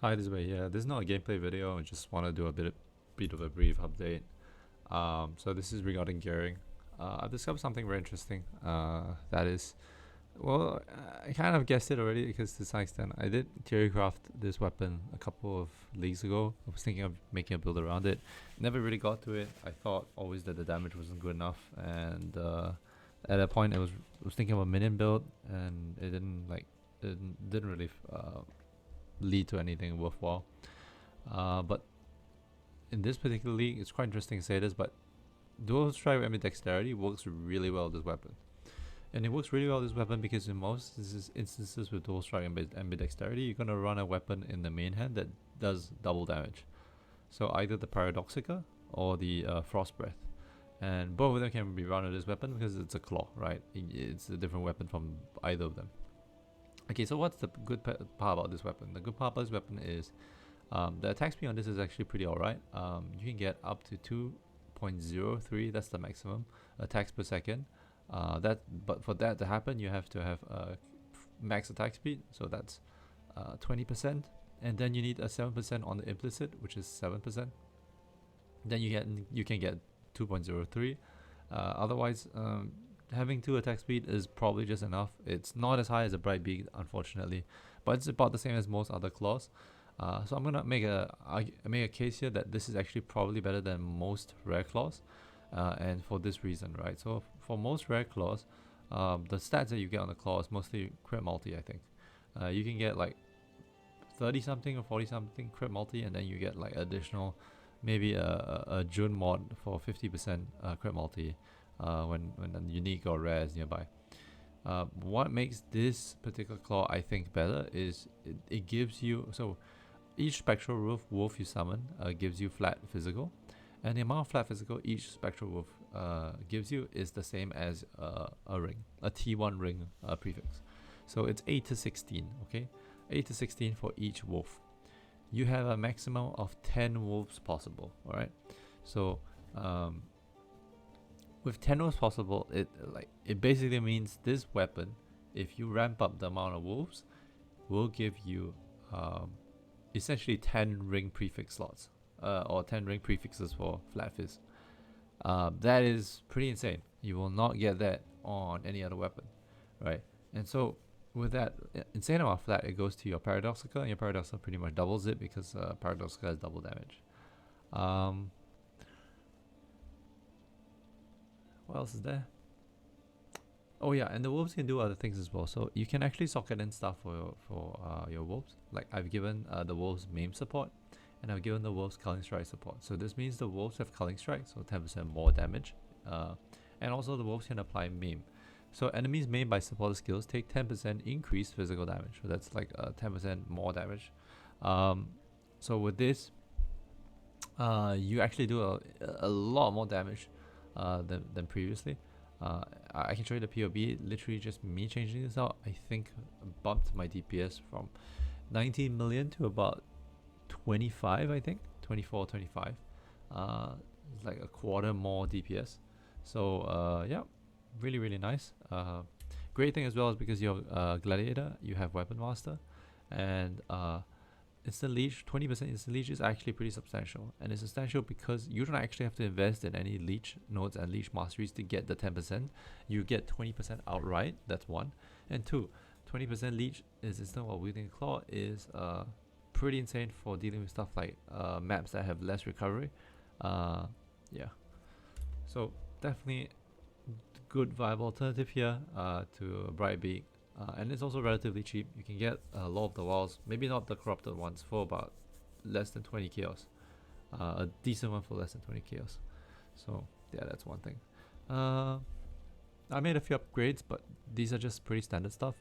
Hi, this is Wei here. This is not a gameplay video. I just want to do bit of a brief update. So this is regarding gearing. I've discovered something very interesting. That is, well, I kind of guessed it already because to some extent I did theorycraft this weapon a couple of leagues ago. I was thinking of making a build around it. Never really got to it. I thought always that the damage wasn't good enough, and at that point I was thinking of a minion build, and it didn't really lead to anything worthwhile. But in this particular league, it's quite interesting to say this, but dual strike ambidexterity works really well with this weapon. And it works really well with this weapon because in most instances with dual strike ambidexterity, you're going to run a weapon in the main hand that does double damage. So either the Paradoxica or the Frost Breath. And both of them can be run with this weapon because it's a claw, right? It's a different weapon from either of them. Okay, so what's the good part about this weapon? The good part about this weapon is the attack speed on this is actually pretty alright. You can get up to 2.03, that's the maximum attacks per second. But for that to happen, you have to have max attack speed, so that's 20%, and then you need a 7% on the implicit, which is 7%. Then you can get 2.03. Otherwise, having 2 attack speed is probably just enough. It's not as high as a Bright Beak, unfortunately, but it's about the same as most other claws. So I'm gonna make a case here that this is actually probably better than most rare claws, and for this reason, right? So for most rare claws, the stats that you get on the claw is mostly crit multi. I think you can get like 30 something or 40 something crit multi, and then you get like additional, maybe a June mod for 50% crit multi when a unique or rare is nearby. What makes this particular claw I think better is it gives you, so each spectral wolf you summon gives you flat physical, and the amount of flat physical each spectral wolf gives you is the same as a ring, a T1 ring prefix. So it's 8 to 16, okay? 8 to 16 for each wolf. You have a maximum of 10 wolves possible, alright? So with 10 wolves possible, it basically means this weapon, if you ramp up the amount of wolves, will give you essentially 10 ring prefix slots, or 10 ring prefixes for flat fizz. That is pretty insane. You will not get that on any other weapon, right? And so with that insane amount of flat, it goes to your Paradoxica, and your Paradoxica pretty much doubles it because Paradoxica has double damage. What else is there? Oh yeah, and the wolves can do other things as well. So you can actually socket in stuff for your wolves. Like I've given the wolves maim support, and I've given the wolves culling strike support. So this means the wolves have culling strike, so 10% more damage, and also the wolves can apply maim. So enemies maimed by supported skills take 10% increased physical damage. So that's like 10% more damage. So with this, you actually do a lot more damage than previously. I can show you the POB. Literally just me changing this out, I think bumped my DPS from 19 million to about 25, I think 24, 25. It's like a quarter more DPS. So yeah, really nice. Great thing as well is because you're Gladiator, you have Weapon Master, and instant leech, 20% instant leech is actually pretty substantial, and it's substantial because you don't actually have to invest in any leech nodes and leech masteries to get the 10%. You get 20% outright, that's one. And two, 20% leech is instant while wielding a claw is pretty insane for dealing with stuff like maps that have less recovery. Yeah, so definitely good viable alternative here to a Bright Beak. And it's also relatively cheap. You can get a lot of the wilds, maybe not the corrupted ones, for about less than 20 chaos. A decent one for less than 20 chaos. So yeah, that's one thing. I made a few upgrades, but these are just pretty standard stuff.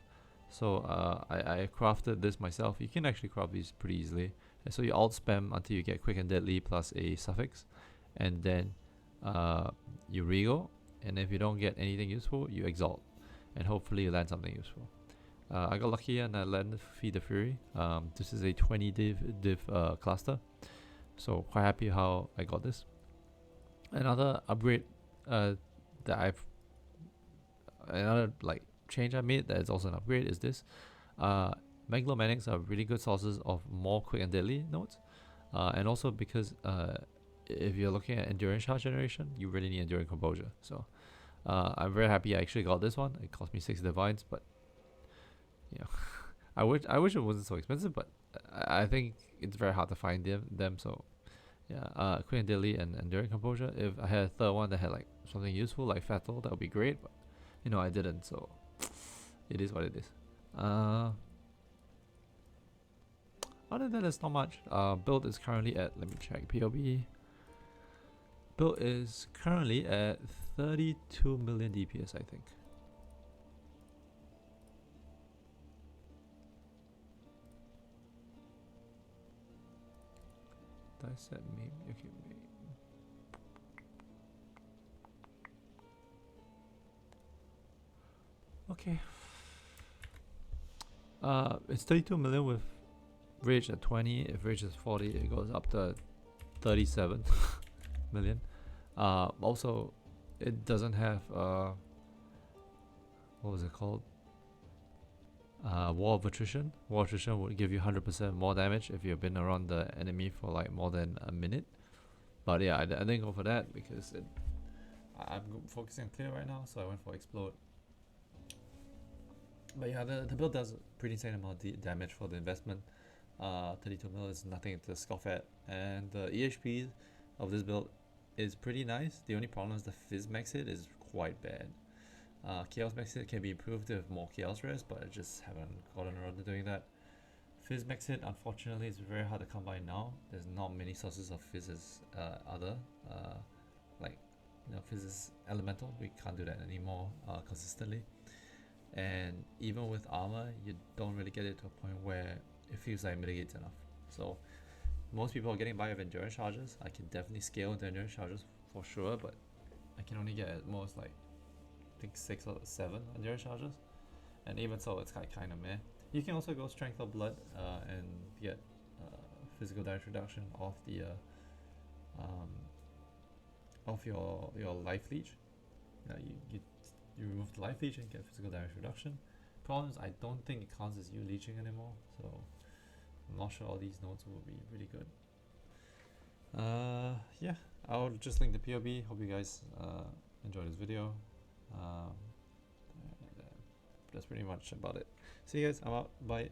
So I crafted this myself. You can actually craft these pretty easily. And so you alt spam until you get quick and deadly plus a suffix, and then you regal. And if you don't get anything useful, you exalt, and hopefully you land something useful. I got lucky and I landed Feed the Fury. This is a 20 div cluster, so quite happy how I got this. Another upgrade another like change I made that is also an upgrade is this. Megalomanics are really good sources of more quick and deadly nodes. And also because if you're looking at endurance charge generation, you really need enduring composure. So I'm very happy I actually got this one. It cost me 6 divines, but yeah, I wish it wasn't so expensive, but I think it's very hard to find them. So yeah, quick and deadly and enduring composure. If I had a third one that had like something useful like fatal, that would be great. But I didn't. So it is what it is. Other than that, there's not much. Build is currently at, let me check, POB. Build is currently at 32 million DPS, I think. Did I set meme? Okay, meme. Okay. It's 32 million with Rage at 20. If Rage is 40, it goes up to 37 million. Also, it doesn't have what was it called? War of Attrition. War of Attrition would give you 100% more damage if you've been around the enemy for like more than a minute. But yeah, I didn't go for that because I'm focusing on clear right now, so I went for Explode. But yeah, the build does a pretty insane amount of damage for the investment. 32 mil is nothing to scoff at, and the EHP of this build is pretty nice. The only problem is the Fizz max hit is quite bad. Chaos max hit can be improved with more Chaos rares, but I just haven't gotten around to doing that. Fizz max hit, unfortunately, is very hard to come by now. There's not many sources of Fizz as other, like Fizz is elemental. We can't do that anymore consistently. And even with armor, you don't really get it to a point where it feels like it mitigates enough. So most people are getting by with endurance charges. I can definitely scale into endurance charges for sure, but I can only get at most like I think 6 or 7 endurance charges, and even so, it's kind of meh. You can also go strength of blood and get physical damage reduction off the off your life leech. You remove the life leech and get physical damage reduction. Problem is, I don't think it counts as you leeching anymore, so I'm not sure all these nodes will be really good. Yeah, I'll just link the POB. Hope you guys enjoyed this video. That's pretty much about it. See you guys, I'm out, bye.